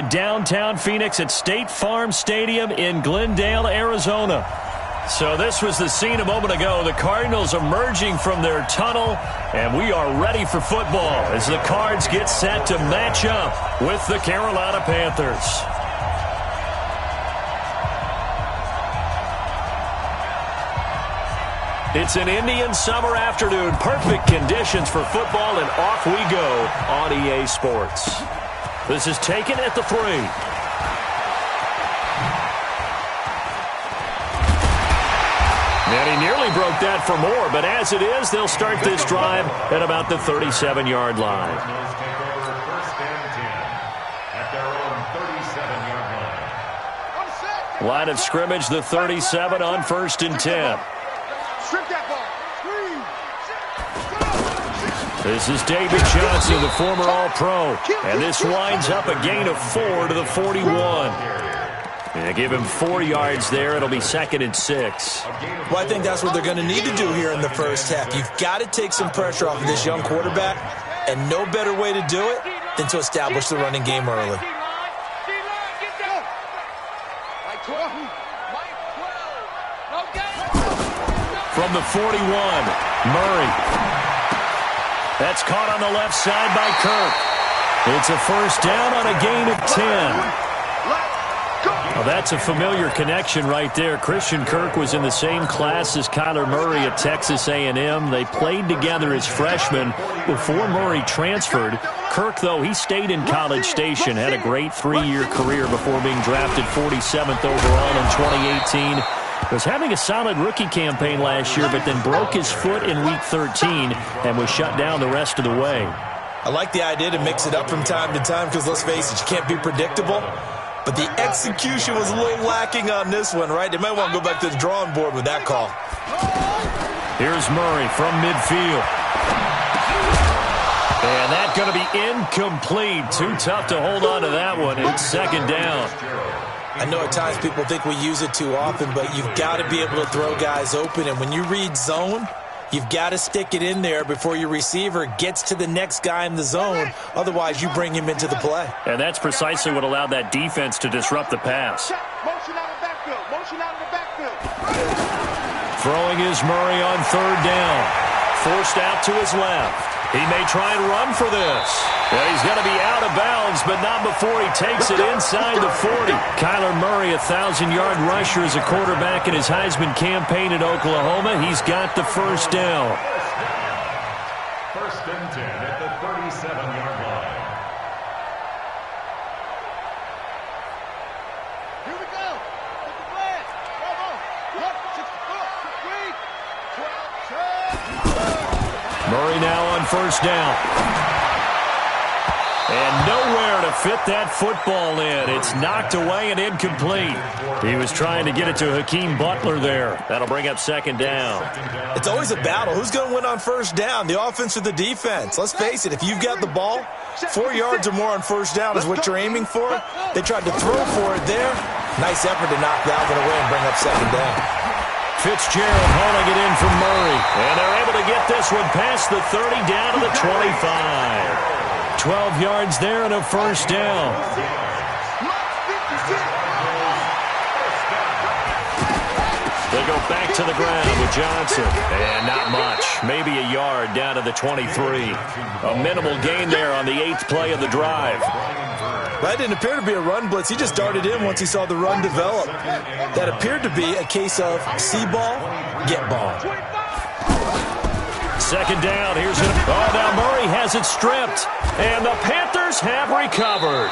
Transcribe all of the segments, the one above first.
Downtown Phoenix at State Farm Stadium in Glendale, Arizona. So this was the scene a moment ago. The Cardinals emerging from their tunnel, and we are ready for football as the Cards get set to match up with the Carolina Panthers. It's an Indian summer afternoon. Perfect conditions for football, and off we go on EA Sports. This is taken at the 3. And he nearly broke that for more, but as it is, they'll start this drive at about the 37-yard line. Line of scrimmage, the 37 on 1st and 10. This is David Johnson, the former All-Pro, and this winds up a gain of 4 to the 41. And give him 4 yards there. It'll be 2nd and 6. Well, I think that's what they're going to need to do here in the first half. You've got to take some pressure off of this young quarterback, and no better way to do it than to establish the running game early. From the 41, Murray. That's caught on the left side by Kirk. It's a first down on a gain of 10. Well, that's a familiar connection right there. Christian Kirk was in the same class as Kyler Murray at Texas A&M. They played together as freshmen before Murray transferred. Kirk, though, he stayed in College Station, had a great 3-year career before being drafted 47th overall in 2018. Was having a solid rookie campaign last year, but then broke his foot in Week 13 and was shut down the rest of the way. I like the idea to mix it up from time to time because, let's face it, you can't be predictable. But the execution was a little lacking on this one, right? They might want to go back to the drawing board with that call. Here's Murray from midfield. And that's going to be incomplete. Too tough to hold on to that one. It's 2nd down. I know at times people think we use it too often, but you've got to be able to throw guys open. And when you read zone, you've got to stick it in there before your receiver gets to the next guy in the zone. Otherwise, you bring him into the play. And that's precisely what allowed that defense to disrupt the pass. Throwing is Murray on 3rd down. Forced out to his left. He may try and run for this. Well, he's going to be out of bounds, but not before he takes it inside the 40. Kyler Murray, a 1,000-yard rusher as a quarterback in his Heisman campaign at Oklahoma. He's got the first down. 1st and 10 at the 37-yard line. Here we go. Get the flag. Bravo. 12. Murray now on 1st down. And nowhere to fit that football in. It's knocked away and incomplete. He was trying to get it to Hakeem Butler there. That'll bring up 2nd down. It's always a battle. Who's going to win on 1st down, the offense or the defense? Let's face it, if you've got the ball, 4 yards or more on 1st down is what you're aiming for. They tried to throw for it there. Nice effort to knock that one away and bring up 2nd down. Fitzgerald hauling it in from Murray. And they're able to get this one past the 30 down to the 25. 12 yards there and a first down. They go back to the ground with Johnson. And not much. Maybe a yard down to the 23. A minimal gain there on the 8th play of the drive. That didn't appear to be a run blitz. He just darted in once he saw the run develop. That appeared to be a case of see ball, get ball. 2nd down. Here's it. Oh, now Murray has it stripped. And the Panthers have recovered.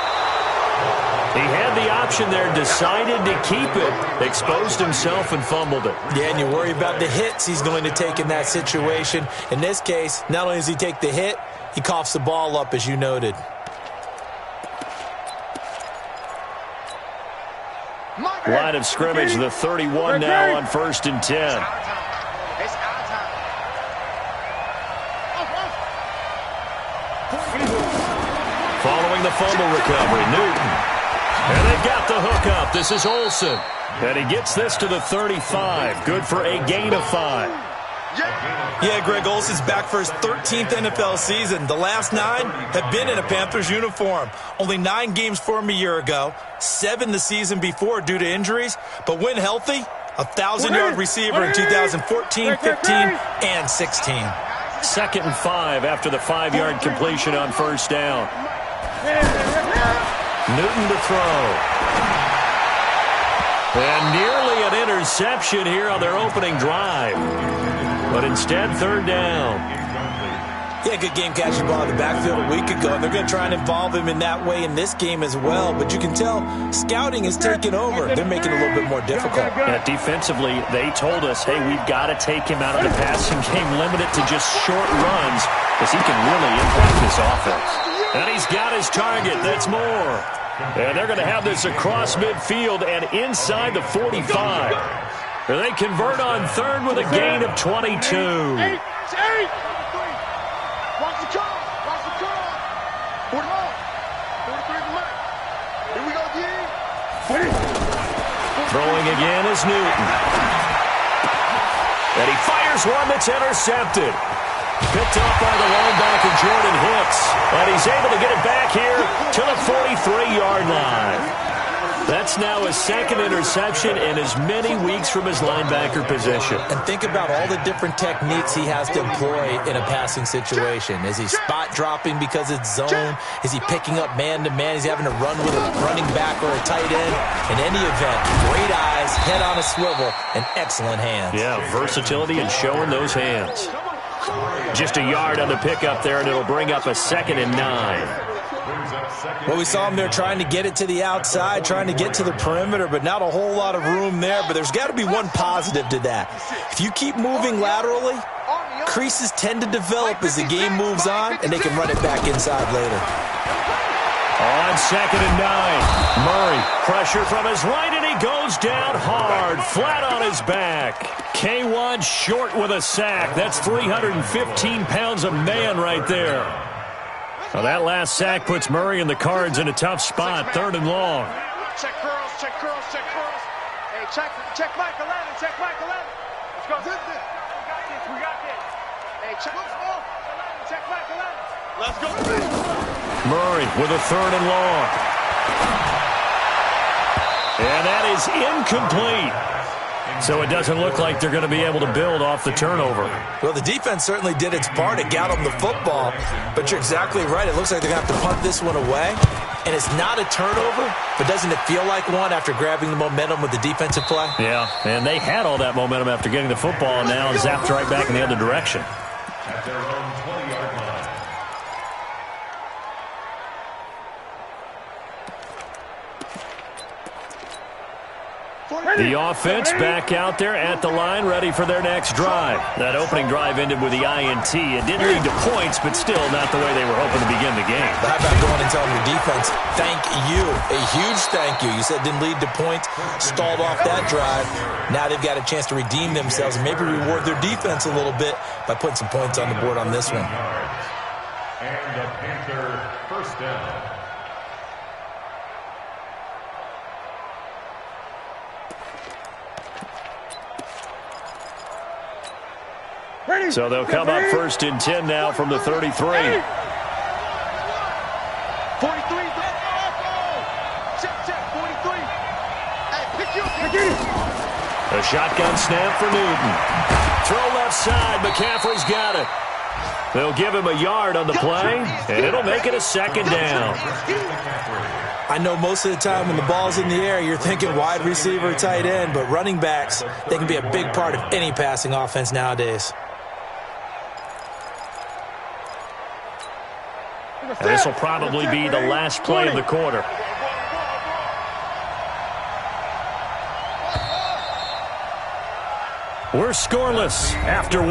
He had the option there, decided to keep it, exposed himself and fumbled it. Yeah, and you worry about the hits he's going to take in that situation. In this case, not only does he take the hit, he coughs the ball up, as you noted. Line of scrimmage, the 31 now on 1st and 10. Following the fumble recovery, Newton. And they've got the hook up. This is Olsen. And he gets this to the 35. Good for a gain of 5. Yeah, Greg Olsen's back for his 13th NFL season. The last 9 have been in a Panthers uniform. Only 9 games for him a year ago, 7 the season before due to injuries. But when healthy, 1,000-yard receiver in 2014, 15, and 16. 2nd and 5 after the 5-yard completion on first down. Newton to throw. And nearly an interception here on their opening drive. But instead, 3rd down. Yeah, good game catching ball in the backfield a week ago. And they're going to try and involve him in that way in this game as well. But you can tell scouting is taking over. They're making it a little bit more difficult. Yeah, defensively, they told us, hey, we've got to take him out of the passing game, limit it to just short runs, because he can really impact this offense. And he's got his target. That's more. And they're going to have this across midfield and inside the 45. They convert on 3rd with a gain of 22. Watch the car. Watch the car. 40 more. 43 for Mike. Here we go, D. Throwing again is Newton. And he fires one that's intercepted. Picked up by the linebacker, Jordan Hicks. And he's able to get it back here to the 43-yard line. That's now his 2nd interception in as many weeks from his linebacker position. And think about all the different techniques he has to employ in a passing situation. Is he spot dropping because it's zone? Is he picking up man-to-man? Is he having to run with a running back or a tight end? In any event, great eyes, head on a swivel, and excellent hands. Yeah, versatility and showing those hands. Just a yard on the pickup there, and it'll bring up a 2nd and 9. Well, we saw him there trying to get it to the outside, trying to get to the perimeter, but not a whole lot of room there. But there's got to be one positive to that. If you keep moving laterally, creases tend to develop as the game moves on, and they can run it back inside later. On 2nd and 9, Murray, pressure from his right, and he goes down hard, flat on his back. K1 short with a sack. That's 315 pounds of man right there. Well, that last sack puts Murray and the Cards in a tough spot, 3rd and long. Check curls, check curls, check curls. Hey, check Michael Allen, check Michael Allen. Let's go. We got this. Hey, check Michael Allen. Let's go. Murray with a 3rd and long. And that is incomplete. So it doesn't look like they're going to be able to build off the turnover. Well, the defense certainly did its part. It got them the football. But you're exactly right. It looks like they're going to have to punt this one away. And it's not a turnover, but doesn't it feel like one after grabbing the momentum with the defensive play? Yeah, and they had all that momentum after getting the football, and now zapped right back in the other direction. At their own 20-yard line. The offense back out there at the line, ready for their next drive. That opening drive ended with the INT. It didn't lead to points, but still not the way they were hoping to begin the game. But how about going and telling your defense, thank you, a huge thank you. You said it didn't lead to points, stalled off that drive. Now they've got a chance to redeem themselves and maybe reward their defense a little bit by putting some points on the board on this one. And the Panther first down. So they'll come up 1st and 10 now from the 33. 43. Check, 43. Hey, pick you up. A shotgun snap for Newton. Throw left side. McCaffrey's got it. They'll give him a yard on the play, and it'll make it a 2nd down. I know most of the time when the ball's in the air, you're thinking wide receiver, tight end, but running backs, they can be a big part of any passing offense nowadays. And this will probably be the last play of the quarter. We're scoreless after 1.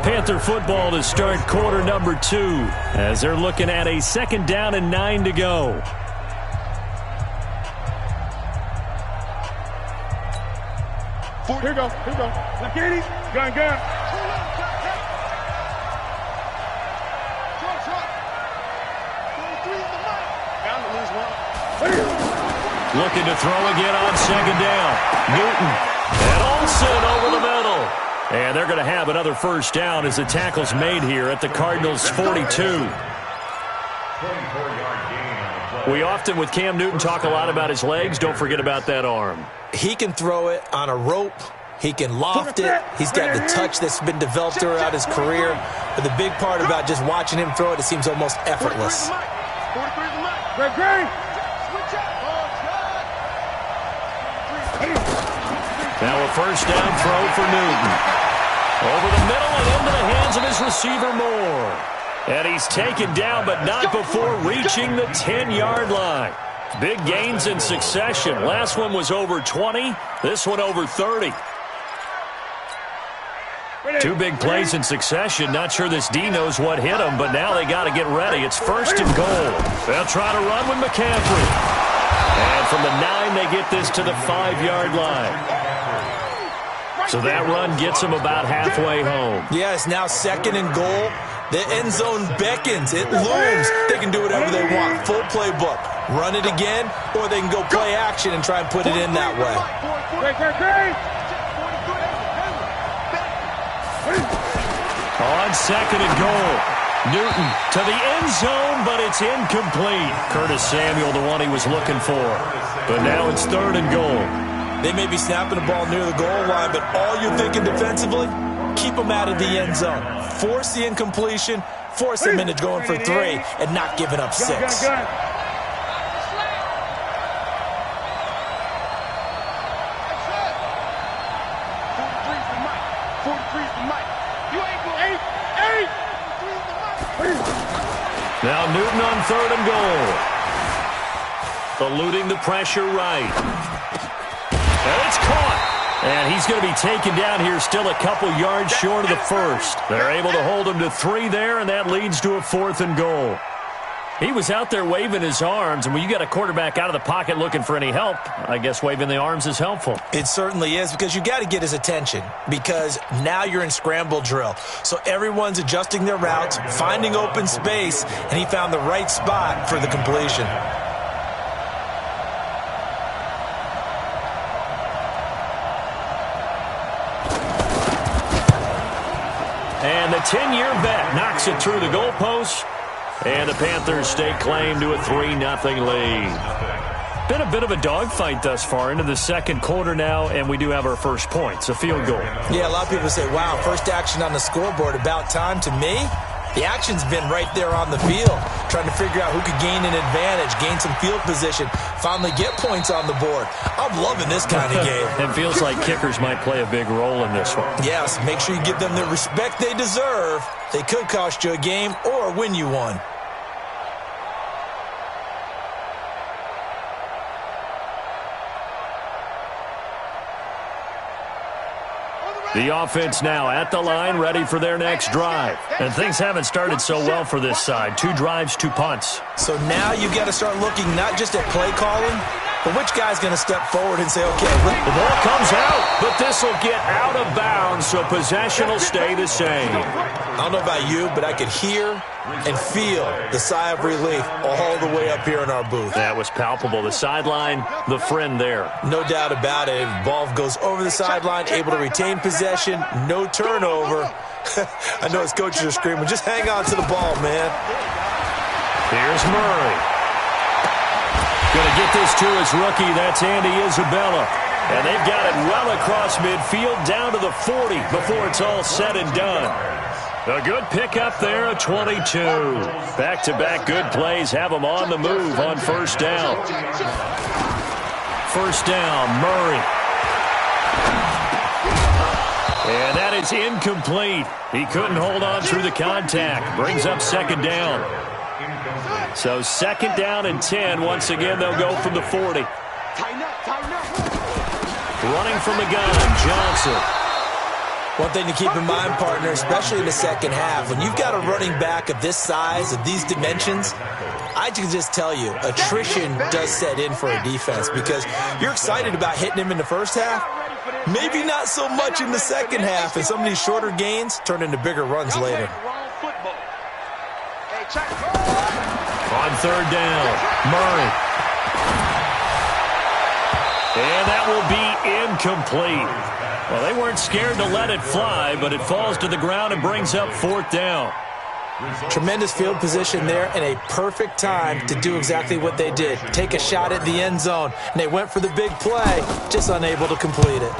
Panther football to start quarter number 2 as they're looking at a 2nd down and 9 to go. Here we go. Look at it. Gun. Looking to throw again on 2nd down. Newton and Olsen over the middle. And they're going to have another first down as the tackle's made here at the Cardinals' 42. 24-yard gain on the play. We often, with Cam Newton, talk a lot about his legs. Don't forget about that arm. He can throw it on a rope. He can loft it. He's got the touch that's been developed throughout his career. But the big part about just watching him throw it, it seems almost effortless. Now a first down throw for Newton. Over the middle and into the hands of his receiver, Moore. And he's taken down, but not before reaching the 10-yard line. Big gains in succession. Last one was over 20. This one over 30. Two big plays in succession. Not sure this D knows what hit him, but now they got to get ready. It's first and goal. They'll try to run with McCaffrey. And from the 9, they get this to the 5-yard line. So that run gets them about halfway home. Yeah, it's now second and goal. The end zone beckons. It looms. They can do whatever they want. Full playbook. Run it again, or they can go play action and try and put it in that way. On second and goal. Newton to the end zone, but it's incomplete. Curtis Samuel, the one he was looking for. But now it's third and goal. They may be snapping the ball near the goal line, but all you're thinking defensively, keep them out of the end zone. Force the incompletion, force them into going for 3, and not giving up 6. Now Newton on third and goal. Eluding the pressure right. And it's caught. And he's going to be taken down here still a couple yards short of the first. They're able to hold him to 3 there, and that leads to a 4th and goal. He was out there waving his arms, and when you got a quarterback out of the pocket looking for any help, I guess waving the arms is helpful. It certainly is, because you got to get his attention, because now you're in scramble drill. So everyone's adjusting their routes, finding open space, and he found the right spot for the completion. And the 10-year vet knocks it through the goalpost. And the Panthers stake claim to a 3-0 lead. Been a bit of a dogfight thus far into the second quarter now, and we do have our first points, a field goal. Yeah, a lot of people say, wow, first action on the scoreboard, about time. To me, the action's been right there on the field, trying to figure out who could gain an advantage, gain some field position, finally get points on the board. I'm loving this kind of game. It feels like kickers might play a big role in this one. Yes, make sure you give them the respect they deserve. They could cost you a game or win you one. The offense now at the line, ready for their next drive. And things haven't started so well for this side. 2 drives, 2 punts. So now you've got to start looking not just at play calling, but which guy's going to step forward and say, okay. The ball comes out, but this will get out of bounds, so possession will stay the same. I don't know about you, but I could hear and feel the sigh of relief all the way up here in our booth. That was palpable. The sideline, the friend there. No doubt about it. The ball goes over the sideline, able to retain possession, no turnover. I know his coaches are screaming, just hang on to the ball, man. Here's Murray. Going to get this to his rookie. That's Andy Isabella. And they've got it well across midfield down to the 40 before it's all said and done. A good pickup there, a 22. Back-to-back good plays have them on the move on first down. First down, Murray. And that is incomplete. He couldn't hold on through the contact. Brings up second down. So second down and 10. Once again, they'll go from the 40. Running from the gun, Johnson. One thing to keep in mind, partner, especially in the second half, when you've got a running back of this size, of these dimensions, I can just tell you, attrition does set in for a defense because you're excited about hitting him in the first half. Maybe not so much in the second half, and some of these shorter gains turn into bigger runs later. On third down, Murray. And that will be incomplete. Well, they weren't scared to let it fly, but it falls to the ground and brings up 4th down. Tremendous field position there and a perfect time to do exactly what they did. Take a shot at the end zone, and they went for the big play, just unable to complete it.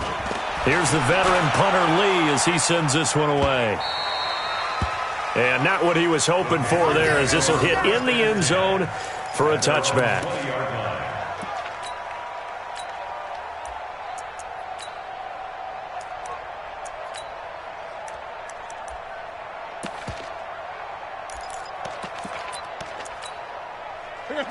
Here's the veteran punter Lee as he sends this one away. And not what he was hoping for there, as this will hit in the end zone for a touchback.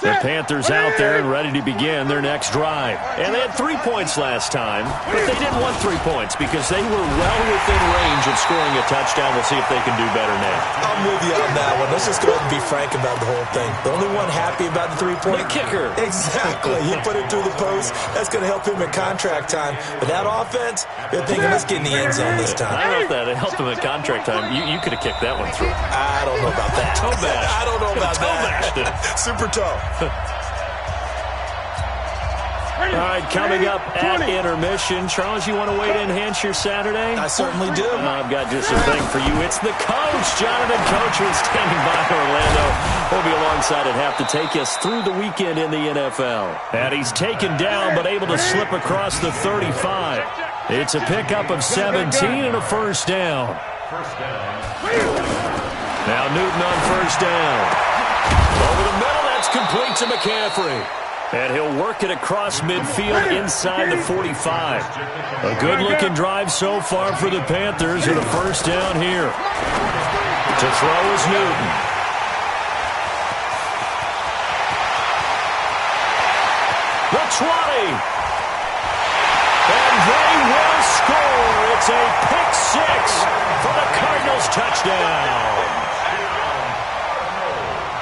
The Panthers out there and ready to begin their next drive. And they had 3 points last time, but they didn't want 3 points because they were well within range of scoring a touchdown. We'll see if they can do better now. I'm with you on that one. Let's just go ahead and be frank about the whole thing. The only one happy about the 3-point? The kicker. Exactly. He put it through the post. That's going to help him at contract time. But that offense, they're thinking, let's get in the end zone this time. I don't know if that helped him at contract time. You could have kicked that one through. I don't know about that. Toe bash. I don't know about that. Super toe. All right, coming up at intermission. Charles, you want to wait to enhance your Saturday? I certainly do. I've got just a thing for you. It's the coach, Jonathan Coachman, standing by Orlando. He'll be alongside at half to take us through the weekend in the NFL. And he's taken down but able to slip across the 35. It's a pickup of 17 and a first down. Now Newton on first down. Over the middle, that's complete to McCaffrey. And he'll work it across midfield inside the 45. A good-looking drive so far for the Panthers and a first down here. To throw is Newton. The 20. And they will score. It's a pick-6 for the Cardinals touchdown.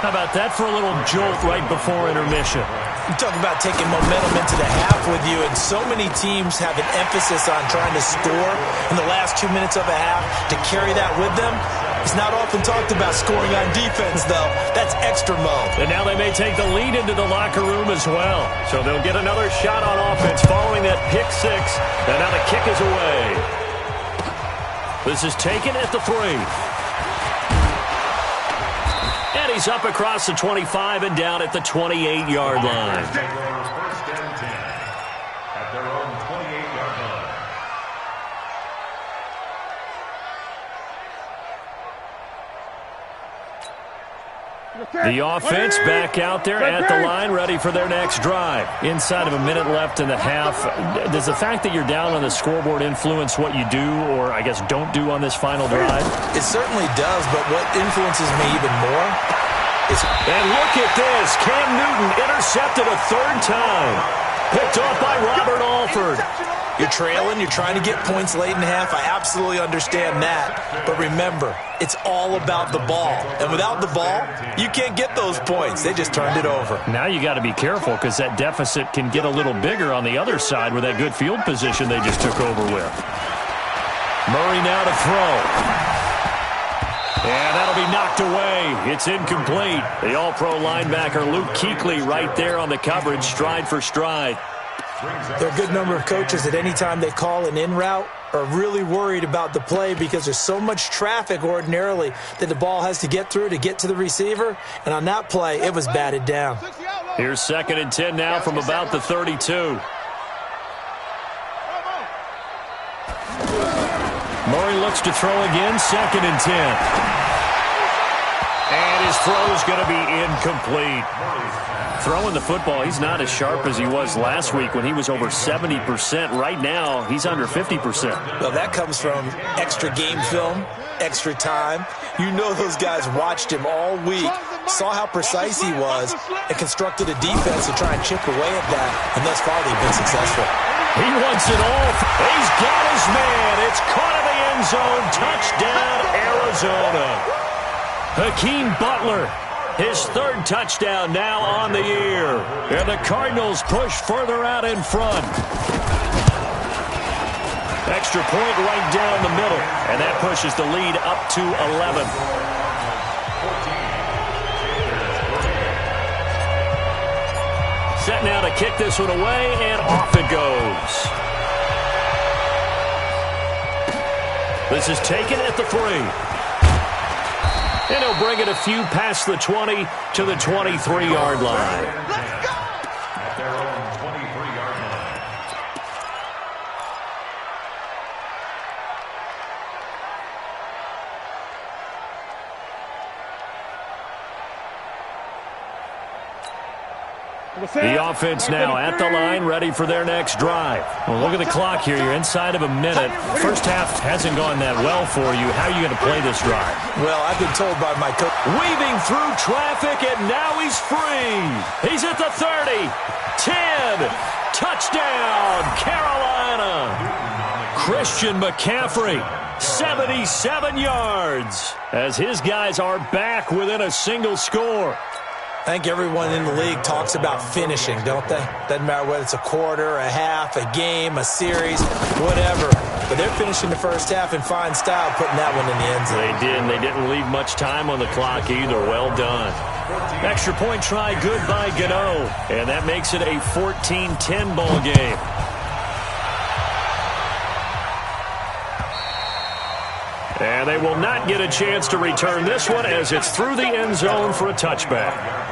How about that for a little jolt right before intermission? You talk about taking momentum into the half with you, and so many teams have an emphasis on trying to score in the last 2 minutes of a half to carry that with them. It's not often talked about scoring on defense, though. That's extra mode. And now they may take the lead into the locker room as well. So they'll get another shot on offense following that pick-6. And now the kick is away. This is taken at the 3. And he's up across the 25 and down at the 28-yard line. First and 10 at their own 28-yard line. The offense back out there at the line, ready for their next drive. Inside of a minute left in the half. Does the fact that you're down on the scoreboard influence what you do, or I guess don't do on this final drive? It certainly does, but what influences me even more is... And look at this. Cam Newton intercepted a 3rd time. Picked off by Robert Alford. You're trailing, you're trying to get points late in half. I absolutely understand that. But remember, it's all about the ball. And without the ball, you can't get those points. They just turned it over. Now you got to be careful because that deficit can get a little bigger on the other side with that good field position they just took over with. Murray now to throw. And that'll be knocked away. It's incomplete. The all-pro linebacker Luke Kuechly right there on the coverage, stride for stride. There are a good number of coaches that any time they call an in route are really worried about the play because there's so much traffic ordinarily that the ball has to get through to get to the receiver. And on that play, it was batted down. Here's 2nd and 10 now from about the 32. Murray looks to throw again, 2nd and 10. And his throw is going to be incomplete. Throwing the football, he's not as sharp as he was last week when he was over 70%. Right now, he's under 50%. Well, that comes from extra game film, extra time. You know those guys watched him all week, saw how precise he was, and constructed a defense to try and chip away at that. And thus far, they've been successful. He wants it all. He's got his man. It's caught in the end zone. Touchdown, Arizona. Hakeem Butler. His 3rd touchdown now on the year. And the Cardinals push further out in front. Extra point right down the middle. And that pushes the lead up to 11. Set now to kick this one away, and off it goes. This is taken at the 3. And he'll bring it a few past the 20 to the 23-yard line. Let's go! At their own 23-yard line. The offense now at the line, ready for their next drive. Well, look at the clock here. You're inside of a minute. First half hasn't gone that well for you. How are you going to play this drive? Well, I've been told by my coach. Weaving through traffic, and now he's free. He's at the 30. 10. Touchdown, Carolina. Christian McCaffrey, 77 yards, as his guys are back within a single score. I think everyone in the league talks about finishing, don't they? Doesn't matter whether it's a quarter, a half, a game, a series, whatever. But they're finishing the first half in fine style, putting that one in the end zone. They did, and they didn't leave much time on the clock either. Well done. Extra point try good by Gano, and that makes it a 14-10 ball game. And they will not get a chance to return this one as it's through the end zone for a touchback.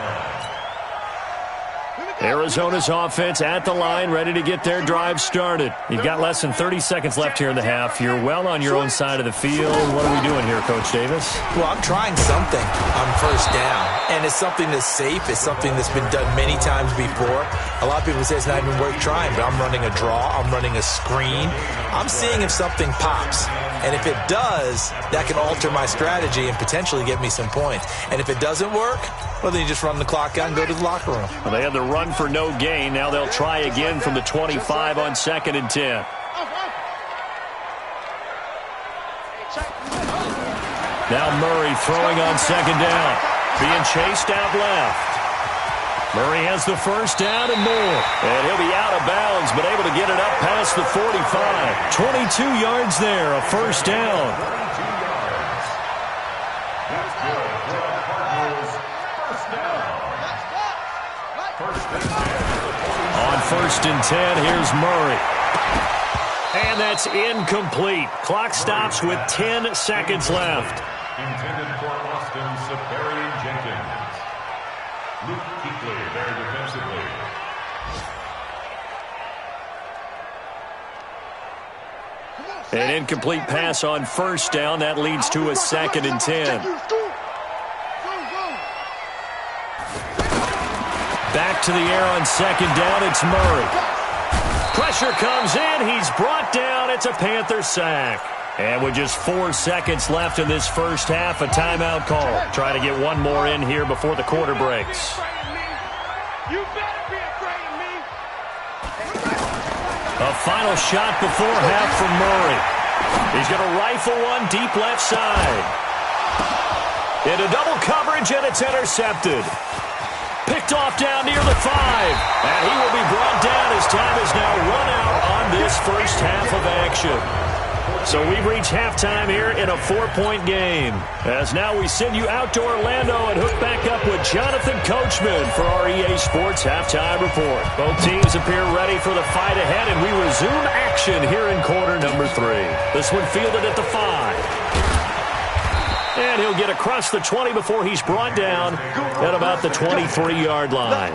Arizona's offense at the line, ready to get their drive started. You've got less than 30 seconds left here in the half. You're well on your own side of the field. What are we doing here, Coach Davis? Well, I'm trying something on first down, and it's something that's safe. It's something that's been done many times before. A lot of people say it's not even worth trying, but I'm running a draw. I'm running a screen. I'm seeing if something pops. And if it does, that can alter my strategy and potentially get me some points. And if it doesn't work, well, then you just run the clock out and go to the locker room. Well, they had the run for no gain. Now they'll try again from the 25 on 2nd and 10. Now Murray throwing on 2nd down. Being chased out left. Murray has the first down and more. And he'll be out of bounds, but able to get it up past the 45. 22 yards there, a first down. That's good for the Cardinals. First down. First and 10. On 1st and 10, here's Murray. And that's incomplete. Clock stops with 10 seconds left. Intended for Austin Safarian Jenkins. Luke Kuechly there defensively. An incomplete pass on first down. That leads to a 2nd and 10. Back to the air on 2nd down. It's Murray. Pressure comes in. He's brought down. It's a Panther sack. And with just 4 seconds left in this first half, a timeout call. Try to get one more in here before the quarter breaks. You better be afraid of me. A final shot before half from Murray. He's going to rifle one deep left side. Into double coverage, and it's intercepted. Picked off down near the 5. And he will be brought down as time is now run out on this first half of action. So we've reached halftime here in a 4-point game. As now we send you out to Orlando and hook back up with Jonathan Coachman for our EA Sports Halftime Report. Both teams appear ready for the fight ahead, and we resume action here in quarter number 3. This one fielded at the 5. And he'll get across the 20 before he's brought down at about the 23-yard line.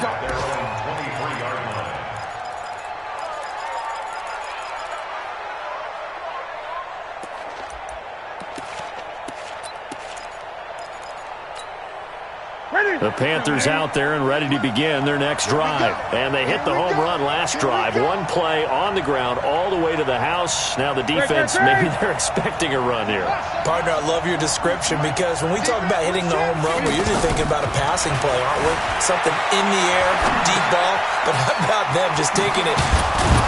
The Panthers out there and ready to begin their next drive. And they hit the home run last drive. One play on the ground all the way to the house. Now the defense, maybe they're expecting a run here. Partner, I love your description because when we talk about hitting the home run, we're usually thinking about a passing play, aren't we? Something in the air, deep ball. But how about them just taking it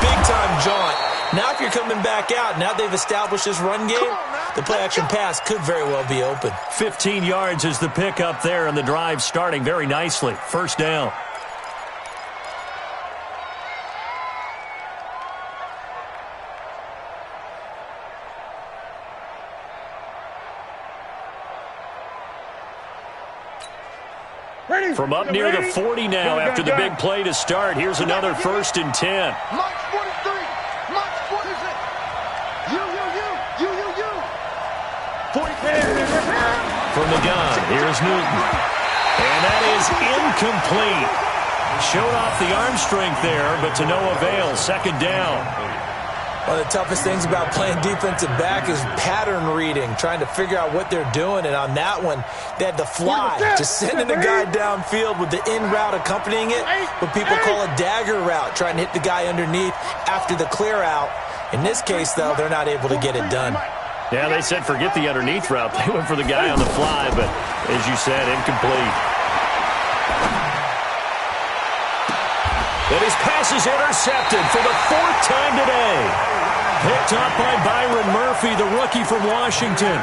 big-time jaunt? Now if you're coming back out, now they've established this run game, the play-action pass could very well be open. 15 yards is the pickup there, and the drive starting very nicely. First down. From up near the 40 now after the big play to start. Here's another 1st and 10. March 43. March 43. You. From the gun, here's Newton. And that is incomplete. Showed off the arm strength there, but to no avail. Second down. One of the toughest things about playing defensive back is pattern reading, trying to figure out what they're doing. And on that one, they had to fly, just sending the guy downfield with the in route accompanying it, what people call a dagger route, trying to hit the guy underneath after the clear out. In this case, though, they're not able to get it done. Yeah, they said forget the underneath route. They went for the guy on the fly, but as you said, incomplete. And his pass is intercepted for the fourth time today. Picked up by Byron Murphy, the rookie from Washington.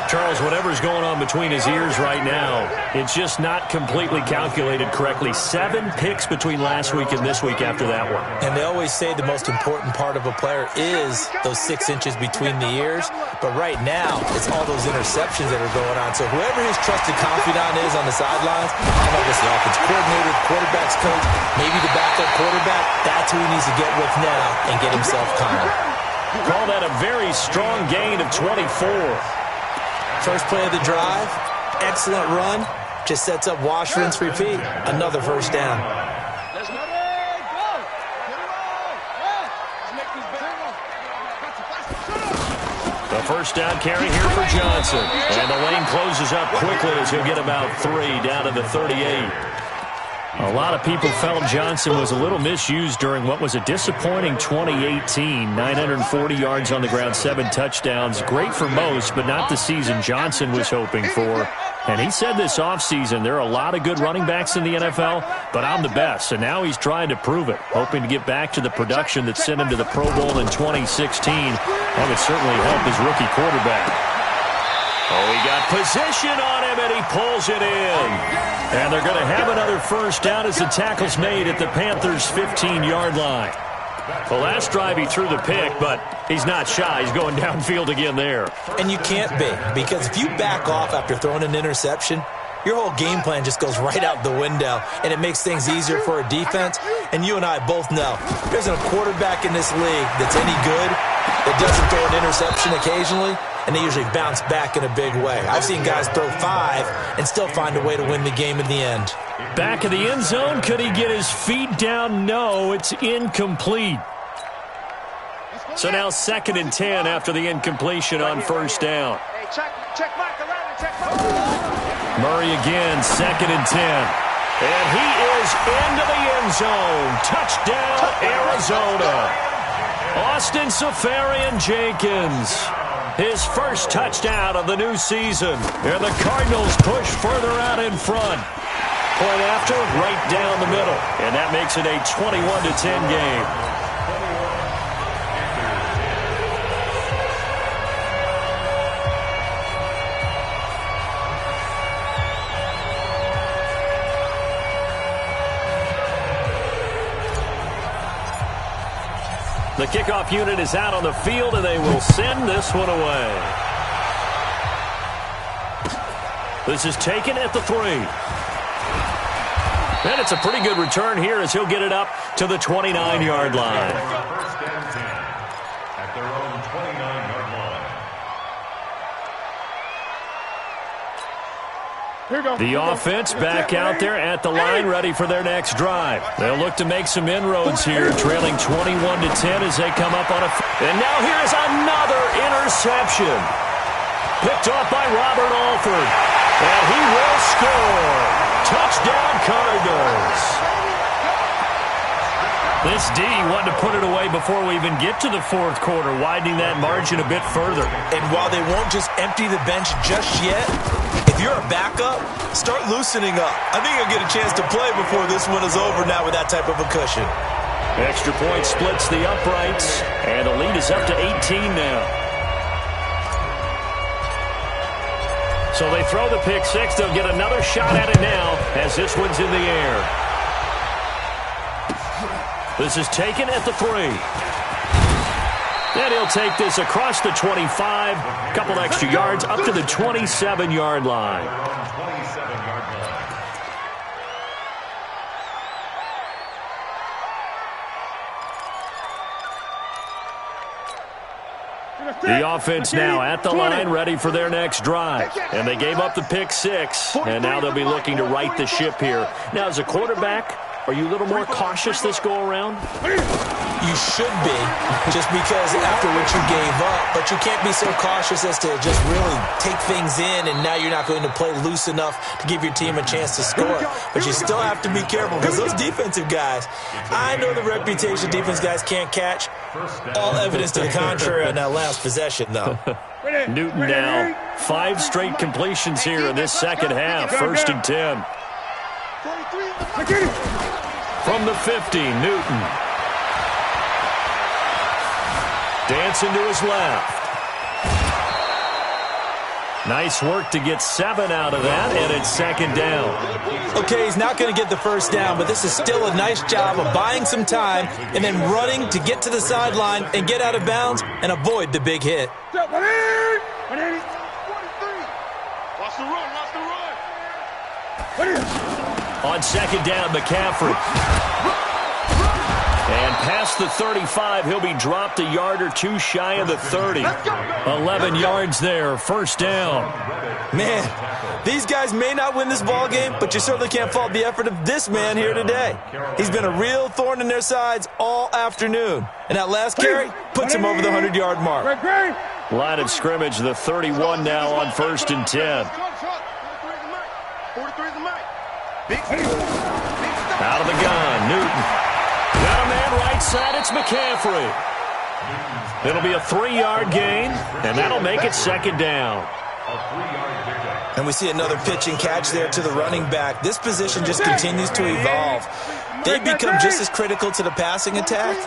Charles, whatever's going on between his ears right now, it's just not completely calculated correctly. 7 picks between last week and this week after that one. And they always say the most important part of a player is those 6 inches between the ears. But right now, it's all those interceptions that are going on. So whoever his trusted confidant is on the sidelines, I don't know if it's the offensive coordinator, the quarterback's coach, maybe the backup quarterback, that's who he needs to get with now and get himself calm. Call that a very strong gain of 24. First play of the drive, excellent run, just sets up wash, rinse, repeat. Another first down. The first down carry here for Johnson. And the lane closes up quickly as he'll get about 3 down to the 38. A lot of people felt Johnson was a little misused during what was a disappointing 2018. 940 yards on the ground, 7 touchdowns. Great for most, but not the season Johnson was hoping for. And he said this offseason, there are a lot of good running backs in the NFL, but I'm the best. And now he's trying to prove it, hoping to get back to the production that sent him to the Pro Bowl in 2016. That would certainly help his rookie quarterback. Oh, he got position on him, and he pulls it in. And they're going to have another first down as the tackle's made at the Panthers' 15-yard line. The last drive he threw the pick, but he's not shy. He's going downfield again there. And you can't be, because if you back off after throwing an interception, your whole game plan just goes right out the window, and it makes things easier for a defense. And you and I both know there isn't a quarterback in this league that's any good that doesn't throw an interception occasionally, and they usually bounce back in a big way. I've seen guys throw 5 and still find a way to win the game in the end. Back of the end zone. Could he get his feet down? No, it's incomplete. So now 2nd and 10 after the incompletion on first down. Murray again, 2nd and 10. And he is into the end zone. Touchdown, Arizona. Austin Seferian-Jenkins. His first touchdown of the new season. And the Cardinals push further out in front. Point after, right down the middle. And that makes it a 21-10 game. The kickoff unit is out on the field, and they will send this one away. This is taken at the 3. And it's a pretty good return here as he'll get it up to the 29-yard line. First down 10 at their own 29-yard line. The offense back out there at the line, ready for their next drive. They'll look to make some inroads here, trailing 21-10 as they come up on a... And now here is another interception. Picked off by Robert Alford. And he will score. Touchdown, Cardinals. This D wanted to put it away before we even get to the 4th quarter, widening that margin a bit further. And while they won't just empty the bench just yet, if you're a backup, start loosening up. I think you'll get a chance to play before this one is over now with that type of a cushion. Extra point splits the uprights, and the lead is up to 18 now. So they throw the pick 6. They'll get another shot at it now as this one's in the air. This is taken at the 3. And he'll take this across the 25, a couple extra yards, up to the 27-yard line. The offense now at the line, ready for their next drive. And they gave up the pick six, and now they'll be looking to right the ship here. Now, as a quarterback, are you a little more cautious this go-around? You should be, just because after what you gave up. But you can't be so cautious as to just really take things in, and now you're not going to play loose enough to give your team a chance to score. But you still have to be careful, because those defensive guys, I know the reputation defense guys can't catch. All evidence to the contrary on that last possession, though. Newton now, 5 straight completions here in this second half. 1st and 10. From the 50, Newton. Dancing to his left. Nice work to get 7 out of that, and it's 2nd down. Okay, he's not going to get the 1st down, but this is still a nice job of buying some time and then running to get to the sideline and get out of bounds and avoid the big hit. Watch the run, On 2nd down, McCaffrey. And past the 35, he'll be dropped a yard or 2 shy of the 30. 11 yards there, 1st down. Man, these guys may not win this ball game, but you certainly can't fault the effort of this man here today. He's been a real thorn in their sides all afternoon. And that last carry puts him over the 100-yard mark. Line of scrimmage, the 31 now on 1st and 10. Out of the gun, Newton. Got a man right side, it's McCaffrey. It'll be a 3-yard gain, and that'll make it 2nd down. And we see another pitch and catch there to the running back. This position just continues to evolve. They become just as critical to the passing attack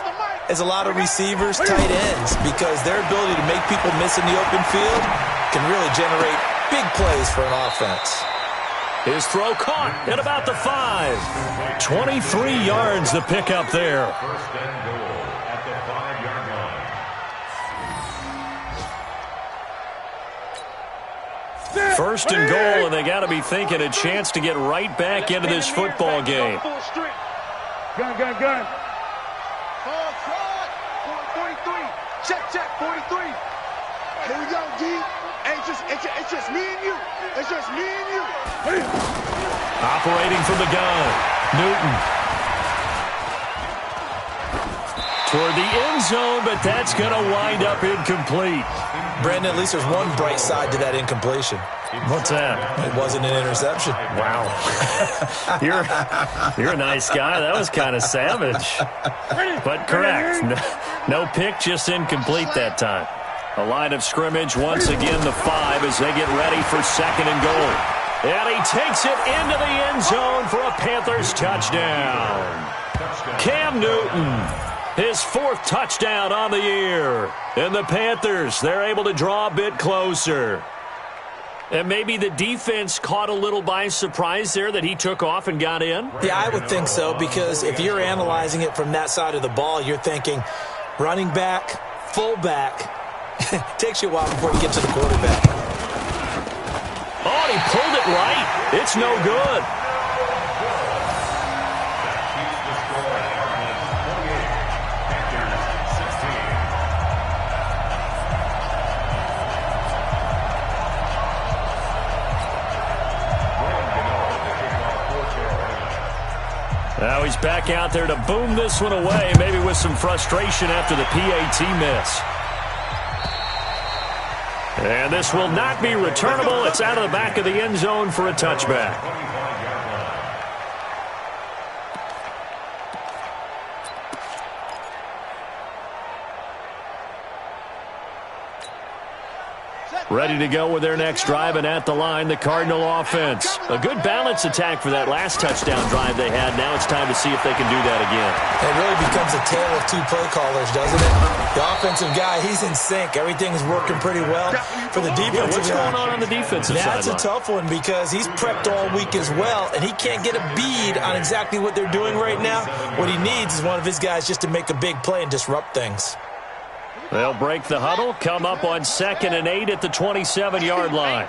as a lot of receivers, tight ends, because their ability to make people miss in the open field can really generate big plays for an offense. His throw caught at about the 5. 23 yards the pickup there. 1st and goal at the 5-yard line. 1st and goal, and they got to be thinking a chance to get right back into this football game. Gun. 43. Check, 43. Here we go, D. It's just me and you. It's just me and you. Operating from the gun, Newton. Toward the end zone, but that's going to wind up incomplete. Brandon, at least there's one bright side to that incompletion. What's that? It wasn't an interception. Wow. You're a nice guy. That was kind of savage. But correct. No pick, just incomplete that time. A line of scrimmage, once again the 5 as they get ready for 2nd and goal. And he takes it into the end zone for a Panthers touchdown. Cam Newton, his 4th touchdown on the year. And the Panthers, they're able to draw a bit closer. And maybe the defense caught a little by surprise there that he took off and got in? Yeah, I would think so, because if you're analyzing it from that side of the ball, you're thinking running back, fullback. Takes you a while before you get to the quarterback. Oh, he pulled it right. It's no good. Now he's back out there to boom this one away, maybe with some frustration after the PAT miss. And this will not be returnable. It's out of the back of the end zone for a touchback. Ready to go with their next drive, and at the line, the Cardinal offense. A good balance attack for that last touchdown drive they had. Now it's time to see if they can do that again. It really becomes a tale of 2 play callers, doesn't it? The offensive guy, he's in sync. Everything's working pretty well for the defensive guy. What's going on the defensive side? That's a tough one, because he's prepped all week as well, and he can't get a bead on exactly what they're doing right now. What he needs is one of his guys just to make a big play and disrupt things. They'll break the huddle, come up on 2nd and 8 at the 27-yard line.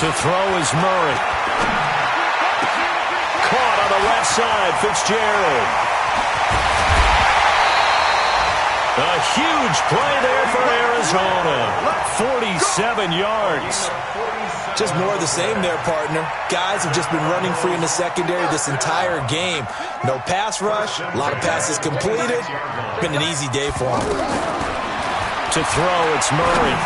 To throw is Murray. Caught on the left side, Fitzgerald. A huge play there for Arizona. 47 yards. Just more of the same there, partner. Guys have just been running free in the secondary this entire game. No pass rush, a lot of passes completed. Been an easy day for them. To throw, it's Murray.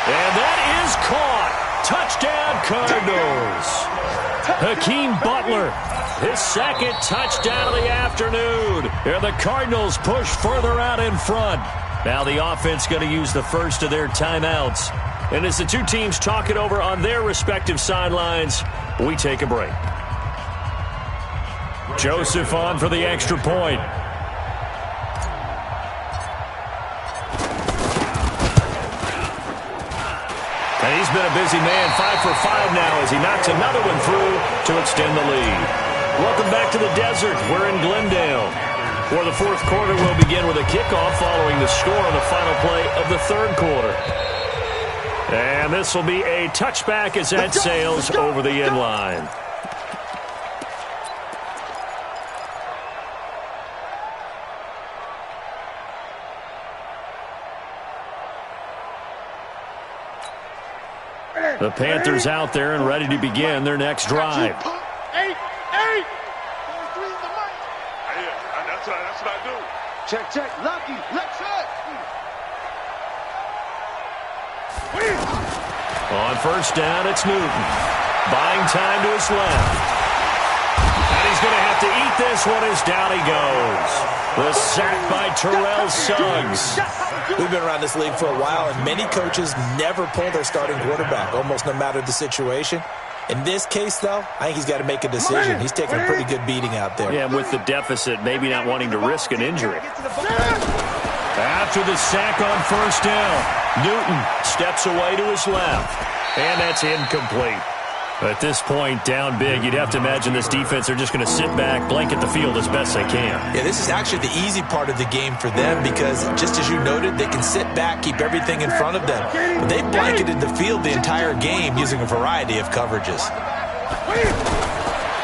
And that is caught. Touchdown, Cardinals. Hakeem Butler, his second touchdown of the afternoon. And the Cardinals push further out in front. Now the offense going to use the first of their timeouts. And as the two teams talk it over on their respective sidelines, we take a break. Joseph on for the extra point. And he's been a busy man, 5 for 5 now as he knocks another one through to extend the lead. Welcome back to the desert. We're in Glendale, where the fourth quarter will begin with a kickoff following the score on the final play of the third quarter. And this will be a touchback as that sails over the end line. The Panthers out there and ready to begin their next drive. Eight. That's what I do. Check. Lucky. Left side. On first down, it's Newton. Buying time to his left. And he's going to have to eat this one as down he goes. The sack by Terrell Suggs. We've been around this league for a while, and many coaches never pull their starting quarterback, almost no matter the situation. In this case, though, I think he's got to make a decision. He's taking a pretty good beating out there. Yeah, with the deficit, maybe not wanting to risk an injury. After the sack on first down, Newton steps away to his left, and that's incomplete. At this point, down big, you'd have to imagine this defense are just going to sit back, blanket the field as best they can. Yeah, this is actually the easy part of the game for them because, just as you noted, they can sit back, keep everything in front of them. But they've blanketed the field the entire game using a variety of coverages.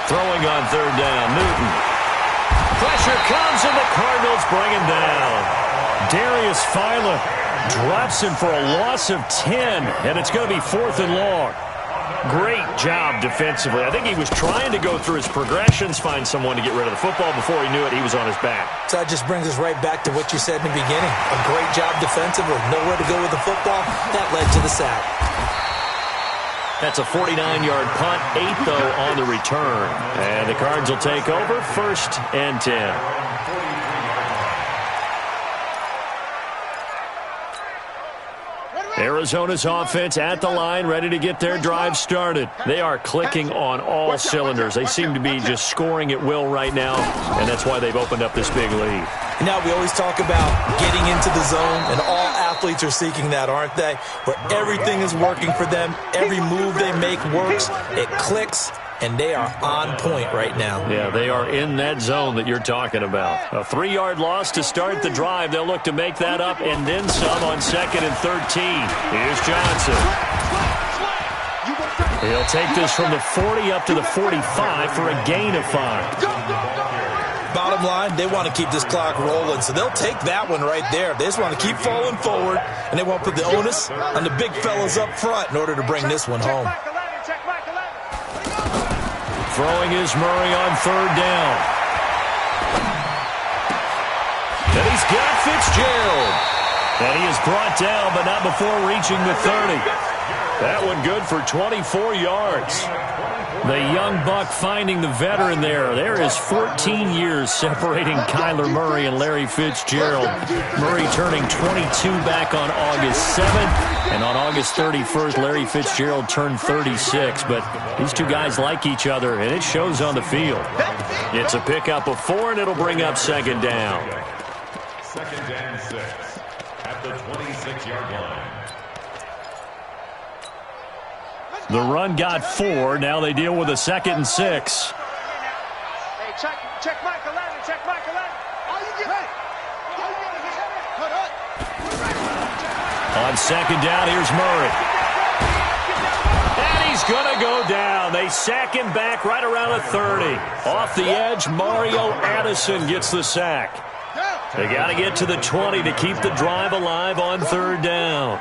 Throwing on third down, Newton. Pressure comes, and the Cardinals bring him down. Darius Philo drops him for a loss of 10, and it's going to be 4th and long. Great job defensively. I think he was trying to go through his progressions, find someone to get rid of the football. Before he knew it, he was on his back. So that just brings us right back to what you said in the beginning. A great job defensively. Nowhere to go with the football. That led to the sack. That's a 49-yard punt, 8 though on the return. And the Cards will take over, 1st and 10. Arizona's offense at the line, ready to get their drive started. They are clicking on all cylinders. They seem to be just scoring at will right now, and that's why they've opened up this big lead. Now, we always talk about getting into the zone, and all athletes are seeking that, aren't they? Where everything is working for them, every move they make works, it clicks, and they are on point right now. Yeah, they are in that zone that you're talking about. A 3-yard loss to start the drive. They'll look to make that up and then some on 2nd and 13. Here's Johnson. He'll take this from the 40 up to the 45 for a gain of 5. Bottom line, they want to keep this clock rolling, so they'll take that one right there. They just want to keep falling forward, and they won't put the onus on the big fellas up front in order to bring this one home. Throwing is Murray on third down. And he's got Fitzgerald. And he is brought down, but not before reaching the 30. That one good for 24 yards. The young buck finding the veteran there. There is 14 years separating Kyler Murray and Larry Fitzgerald. Murray turning 22 back on August 7th. And on August 31st, Larry Fitzgerald turned 36. But these two guys like each other, and it shows on the field. It's a pickup of 4, and it'll bring up 2nd down. 2nd and 6 at the 26-yard line. The run got 4. Now they deal with a 2nd and 6. Hey, check Michael Allen. Check Michael Allen. On 2nd down, here's Murray. And he's going to go down. They sack him back right around the 30. Off the edge, Mario Addison gets the sack. They got to get to the 20 to keep the drive alive on third down.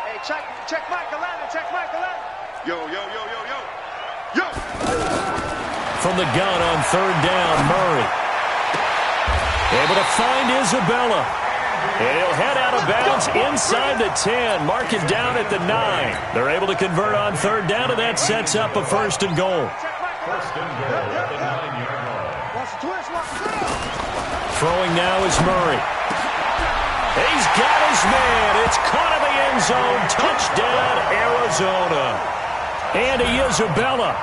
Hey, check Michael Allen. Check Michael Allen. Yo. From the gun on third down, Murray. Able to find Isabella. And he'll head out of bounds inside the 10. Mark it down at the 9. They're able to convert on third down, and that sets up a first and goal. First and goal at the 9-yard line. Throwing now is Murray. He's got his man. It's caught in the end zone. Touchdown, Arizona. Andy Isabella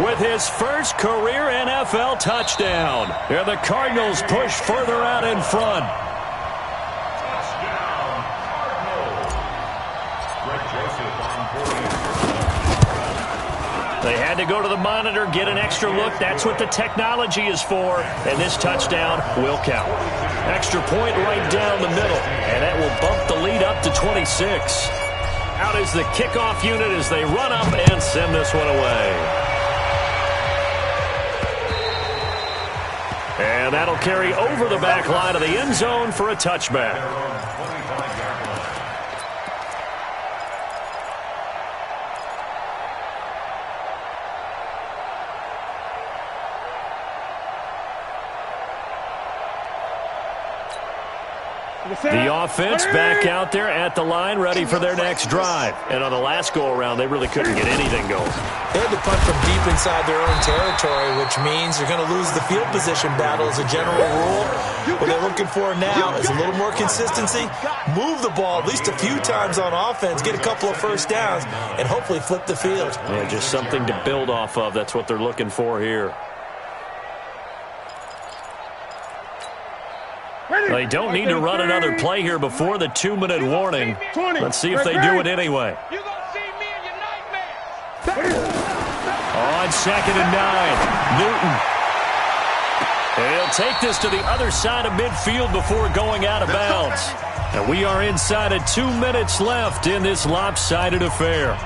with his first career NFL touchdown. And the Cardinals push further out in front. Touchdown, Cardinals. Greg Joseph on 40. They had to go to the monitor, get an extra look. That's what the technology is for. And this touchdown will count. Extra point right down the middle. And that will bump the lead up to 26. Out is the kickoff unit as they run up and send this one away. And that'll carry over the back line of the end zone for a touchback. The offense back out there at the line, ready for their next drive. And on the last go-around, they really couldn't get anything going. They had to punt from deep inside their own territory, which means you're going to lose the field position battle as a general rule. What they're looking for now is a little more consistency, move the ball at least a few times on offense, get a couple of first downs, and hopefully flip the field. Yeah, just something to build off of. That's what they're looking for here. They don't need to run another play here before the 2-minute warning. Let's see if they do it anyway. You're going to see me in your nightmares. On 2nd and 9, Newton. And he'll take this to the other side of midfield before going out of bounds. And we are inside of 2 minutes left in this lopsided affair.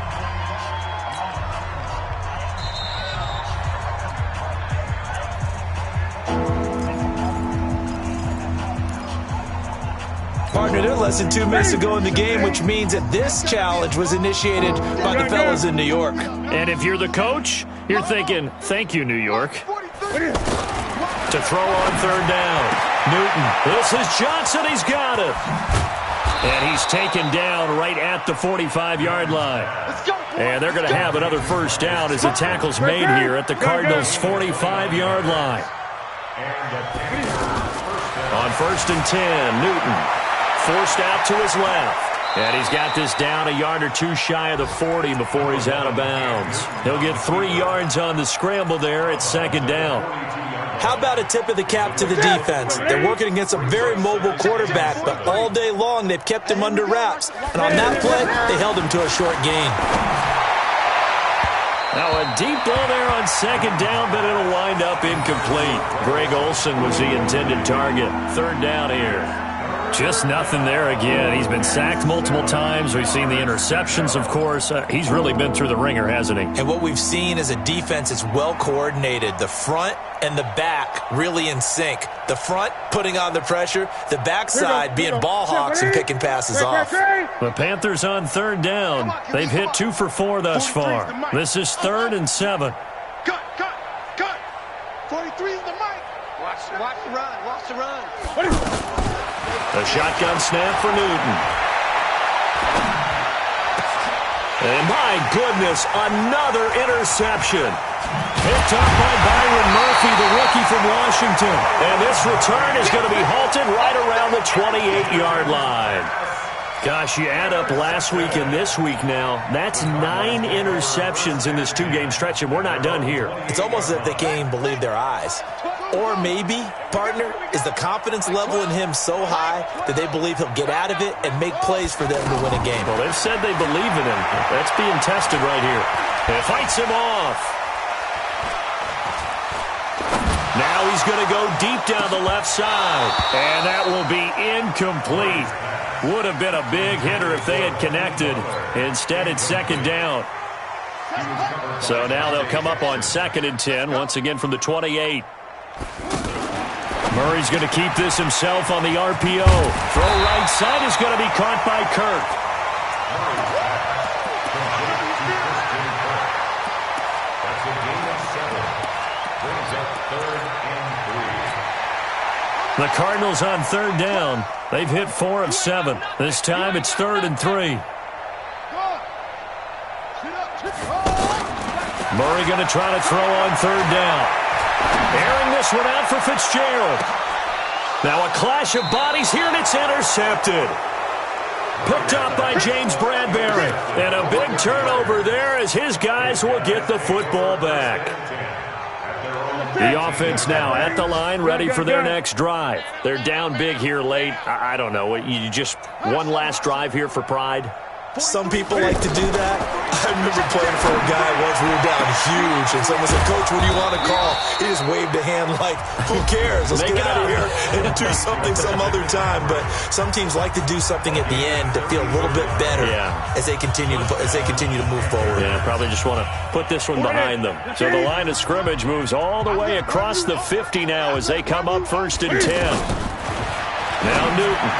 Partner, they're less than 2 minutes to go in the game, which means that this challenge was initiated by the fellas in New York. And if you're the coach, you're thinking, thank you, New York. To throw on third down. Newton. This is Johnson. He's got it. And he's taken down right at the 45-yard line. And they're going to have another first down as the tackle's made here at the Cardinals' 45-yard line. On 1st and 10, Newton. Forced out to his left. And he's got this down a yard or two shy of the 40 before he's out of bounds. He'll get 3 yards on the scramble there at 2nd down. How about a tip of the cap to the defense? They're working against a very mobile quarterback, but all day long they've kept him under wraps. And on that play, they held him to a short gain. Now a deep ball there on 2nd down, but it'll wind up incomplete. Greg Olsen was the intended target. 3rd down here. Just nothing there again. He's been sacked multiple times. We've seen the interceptions, of course. He's really been through the ringer, hasn't he? And what we've seen is a defense that's well coordinated. The front and the back really in sync. The front putting on the pressure. The backside being ball hawks and picking passes off. The Panthers on 3rd down. They've hit 2 for 4 thus far. This is 3rd and 7. Cut. 43 is the mic. Watch the run. Watch the run. A shotgun snap for Newton. And my goodness, another interception. Picked up by Byron Murphy, the rookie from Washington. And this return is going to be halted right around the 28-yard line. Gosh, you add up last week and this week now, that's 9 interceptions in this 2-game stretch, and we're not done here. It's almost as if they can't even believe their eyes. Or maybe, partner, is the confidence level in him so high that they believe he'll get out of it and make plays for them to win a game. Well, they've said they believe in him. That's being tested right here. And it fights him off. Now he's going to go deep down the left side. And that will be incomplete. Would have been a big hitter if they had connected. Instead, it's 2nd down. So now they'll come up on 2nd and 10, once again from the 28. Murray's going to keep this himself on the RPO. Throw right side is going to be caught by Kirk. That's a gain of 7. Brings up 3rd and 3. The Cardinals on 3rd down. They've hit 4 of 7. This time it's 3rd and 3. Murray going to try to throw on 3rd down. Airing this one out for Fitzgerald. Now a clash of bodies here, and it's intercepted. Picked up by James Bradbury. And a big turnover there as his guys will get the football back. The offense now at the line, ready for their next drive. They're down big here late. I don't know. You just one last drive here for pride? Some people like to do that. I remember playing for a guy once. We were down huge, and someone said, "Coach, what do you want to call?" He just waved a hand like, "Who cares? Let's get out of here and do something some other time." But some teams like to do something at the end to feel a little bit better as they continue to move forward. Yeah, probably just want to put this one behind them. So the line of scrimmage moves all the way across the 50 now as they come up 1st and 10. Now Newton.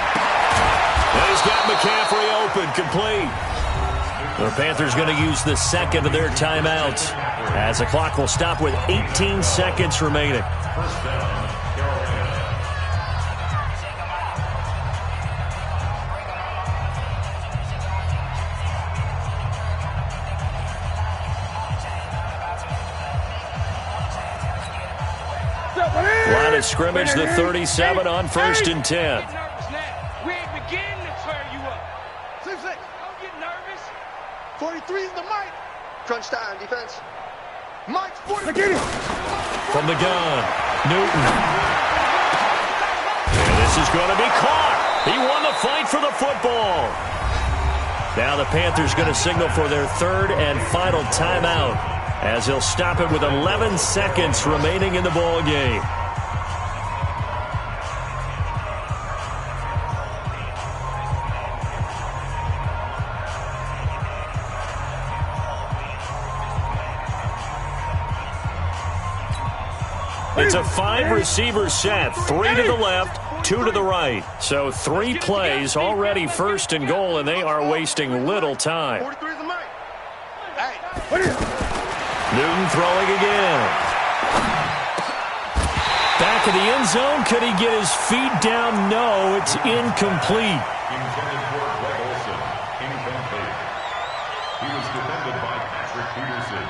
And he's got McCaffrey open, complete. The Panthers going to use the second of their timeouts as the clock will stop with 18 seconds remaining. First down, Carolina. Line of scrimmage, the 37 on 1st and 10. We ain't beginning to tear you up. 6-6. Don't get nervous. 43 is the mic. Crunch time, defense. Mike's 40. From the gun, Newton. And this is going to be caught. He won the fight for the football. Now the Panthers going to signal for their 3rd and final timeout as they'll stop it with 11 seconds remaining in the ball game. It's a 5-receiver set, 3 to the left, 2 to the right. So 3 plays already 1st and goal, and they are wasting little time. 43 is the mic. Hey. Newton throwing again. Back in the end zone. Could he get his feet down? No, it's incomplete. Intended for Greg Olsen. Incomplete. He was defended by Patrick Peterson.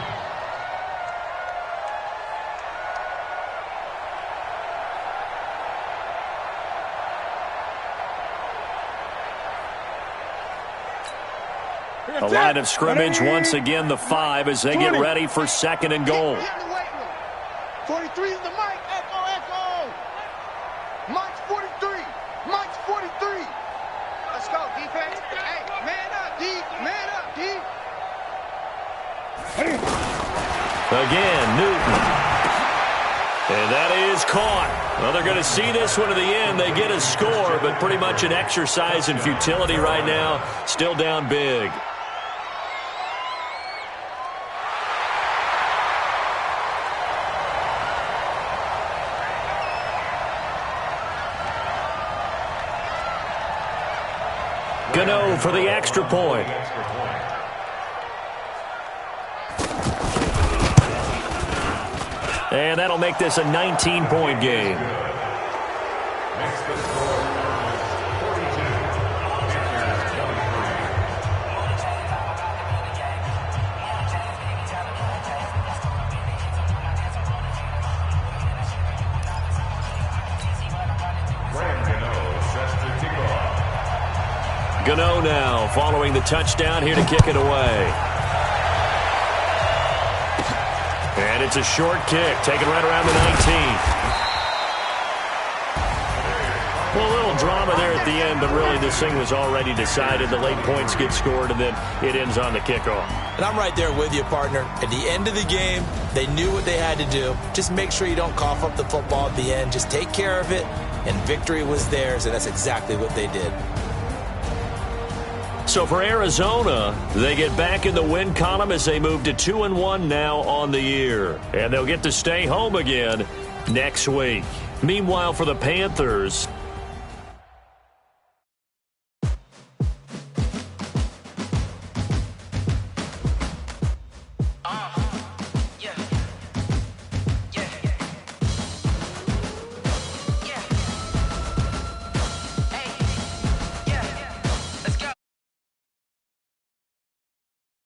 The line of scrimmage, once again, the 5 as they get ready for 2nd and goal. 43 is the mic. Echo, echo. Mike's 43. Mike's 43. Let's go, defense. Hey, man up, D. Man up, D. Again, Newton. And that is caught. Well, they're going to see this one to the end. They get a score, but pretty much an exercise in futility right now. Still down big. Gano for the extra point. And that'll make this a 19-point game. Makes the score 42. Panthers 23. Graham Gano sets the kickoff. Gano now following the touchdown here to kick it away. And it's a short kick, taken right around the 19. Well, a little drama there at the end, but really this thing was already decided. The late points get scored, and then it ends on the kickoff. And I'm right there with you, partner. At the end of the game, they knew what they had to do. Just make sure you don't cough up the football at the end. Just take care of it, and victory was theirs, and that's exactly what they did. So for Arizona, they get back in the win column as they move to 2-1 now on the year. And they'll get to stay home again next week. Meanwhile, for the Panthers,